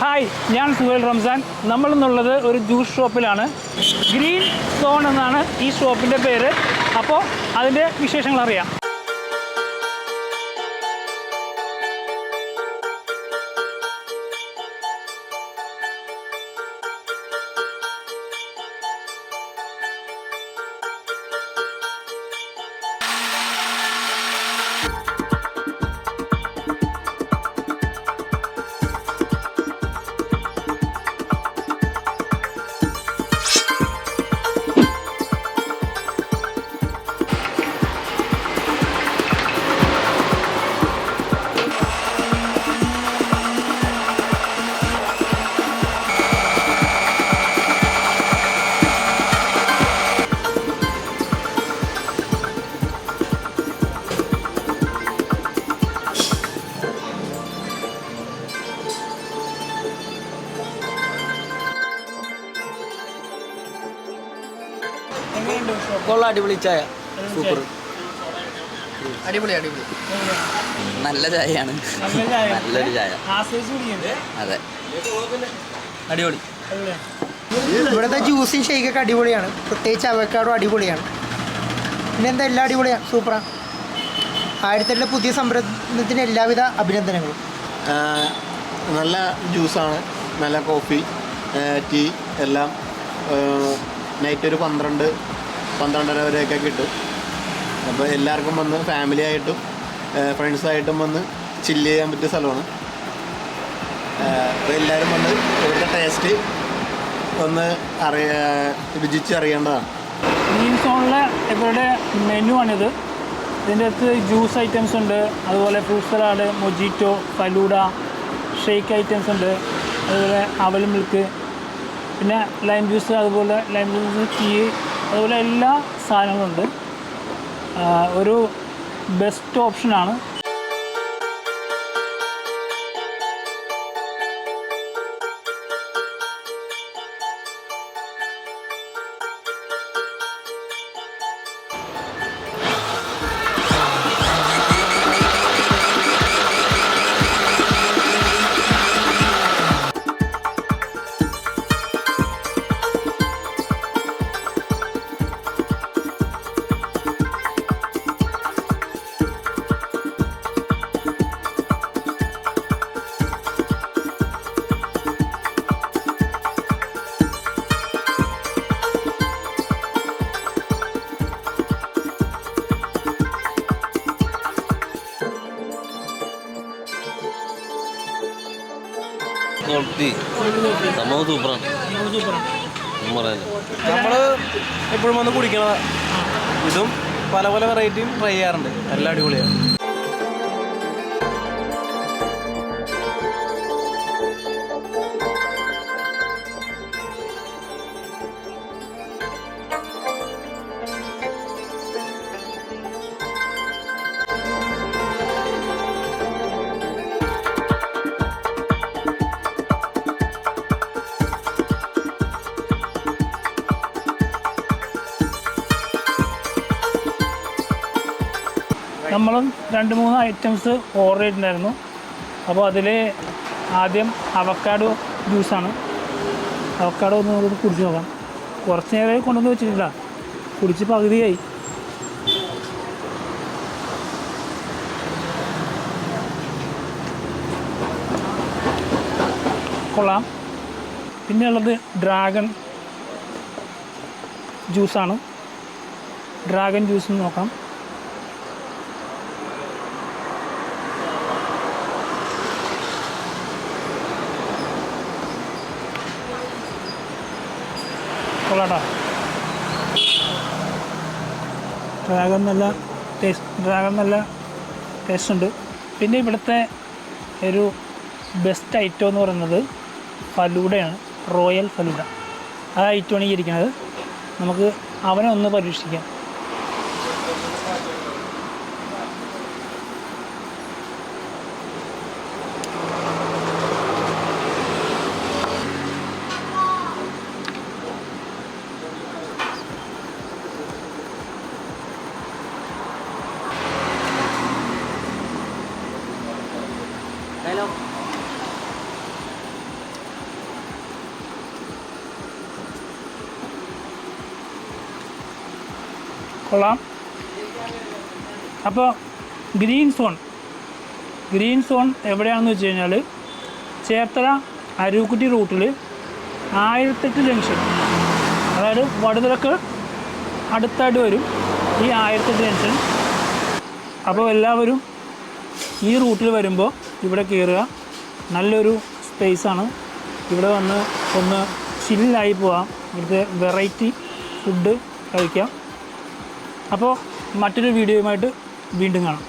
Hi, ഞാൻ സുഹൈൽ റംസാൻ. നമ്മളിന്നുള്ളത് ഒരു juice ഷോപ്പിലാണ്. Green zone എന്നാണ് ഈ ഷോപ്പിൻ്റെ പേര്. അപ്പോൾ അതിൻ്റെ വിശേഷങ്ങൾ അറിയാം. കൊള്ളാം, അടിപൊളി ചായ, സൂപ്പർ, അടിപൊളി നല്ല ചായയാണ്, നല്ലൊരു ചായ, അതെ അടിപൊളി. ഇവിടുത്തെ ജ്യൂസും ഷേക്കൊക്കെ അടിപൊളിയാണ്, പ്രത്യേകിച്ച് അവക്കാഡോ അടിപൊളിയാണ്. പിന്നെ എന്താ എല്ലാം അടിപൊളിയാണ്, സൂപ്പറാണ്. 1008 പുതിയ സംരംഭത്തിന് എല്ലാവിധ അഭിനന്ദനങ്ങളും. നല്ല ജ്യൂസാണ്, നല്ല കോഫി, ടീ എല്ലാം നൈറ്റ് ഒരു 12-12:30 വരെയൊക്കെ കിട്ടും. അപ്പോൾ എല്ലാവർക്കും വന്ന് ഫാമിലി ആയിട്ടും ഫ്രണ്ട്സായിട്ടും വന്ന് ചില്ല് ചെയ്യാൻ പറ്റിയ സ്ഥലമാണ്. അപ്പോൾ എല്ലാവരും വന്ന് ഇവിടുത്തെ ടേസ്റ്റ് ഒന്ന് രുചിച്ചറിയേണ്ടതാണ്. ഗ്രീൻ സോണിലെ ഇവരുടെ മെനു ആണിത്. ഇതിൻ്റെ അകത്ത് ജ്യൂസ് ഐറ്റംസ് ഉണ്ട്, അതുപോലെ fruit salad, mojito, falooda, shake items ഉണ്ട്, അതുപോലെ അവൽ മിൽക്ക്, പിന്നെ ലൈം ജ്യൂസ്, അതുപോലെ ലൈം ജ്യൂസ്, ടീ, അതുപോലെ എല്ലാ സാധനങ്ങളുണ്ട്. ഒരു ബെസ്റ്റ് ഓപ്ഷനാണ്. സംഭവം സൂപ്പറാണ്. നമ്മൾ എപ്പോഴും വന്ന് കുടിക്കണതാണ്. ഇതും പല പല വെറൈറ്റിയും ട്രൈ ചെയ്യാറുണ്ട്, എല്ലാം അടിപൊളിയാണ്. നമ്മളും 2-3 ഐറ്റംസ് ഓർഡർ ചെയ്തിട്ടുണ്ടായിരുന്നു. അപ്പോൾ അതിൽ ആദ്യം അവക്കാഡോ ജ്യൂസാണ്. അവക്കാഡോ ഒന്ന് നമുക്ക് കുടിച്ച് നോക്കാം. കുറച്ച് നേരം കൊണ്ടുവന്ന് വെച്ചിട്ടില്ല, കുടിച്ച് പകുതിയായി. കൊള്ളാം. പിന്നെ ഉള്ളത് ഡ്രാഗൺ ജ്യൂസാണ്. ഡ്രാഗൺ ജ്യൂസ് നോക്കാം. കൊള്ളാട്ടോ, ഡ്രാഗൺ നല്ല ടേസ്റ്റ് ഉണ്ട്. പിന്നെ ഇവിടുത്തെ ഒരു ബെസ്റ്റ് ഐറ്റം എന്ന് പറയുന്നത് ഫലൂഡയാണ്, റോയൽ ഫലൂഡ. ആ ഐറ്റമാണ് ഈ ഇരിക്കുന്നത്. നമുക്ക് അവനെ ഒന്ന് പരീക്ഷിക്കാം. കൊള്ളാം. അപ്പോൾ ഗ്രീൻ സോൺ എവിടെയാണെന്ന് വെച്ച് കഴിഞ്ഞാൽ ചേർത്തല അരൂക്കുറ്റി റൂട്ടിൽ 1008 ജംഗ്ഷൻ, അതായത് വടുതലക്ക് അടുത്തായിട്ട് വരും ഈ 1008 ജംഗ്ഷൻ. അപ്പോൾ എല്ലാവരും ഈ റൂട്ടിൽ വരുമ്പോൾ ഇവിടെ കയറുക. നല്ലൊരു സ്പേസാണ്. ഇവിടെ വന്ന് ഒന്ന് ചില്ലായി പോവാം. ഇവിടുത്തെ വെറൈറ്റി ഫുഡ് കഴിക്കാം. അപ്പോൾ മറ്റൊരു വീഡിയോയുമായിട്ട് വീണ്ടും കാണാം.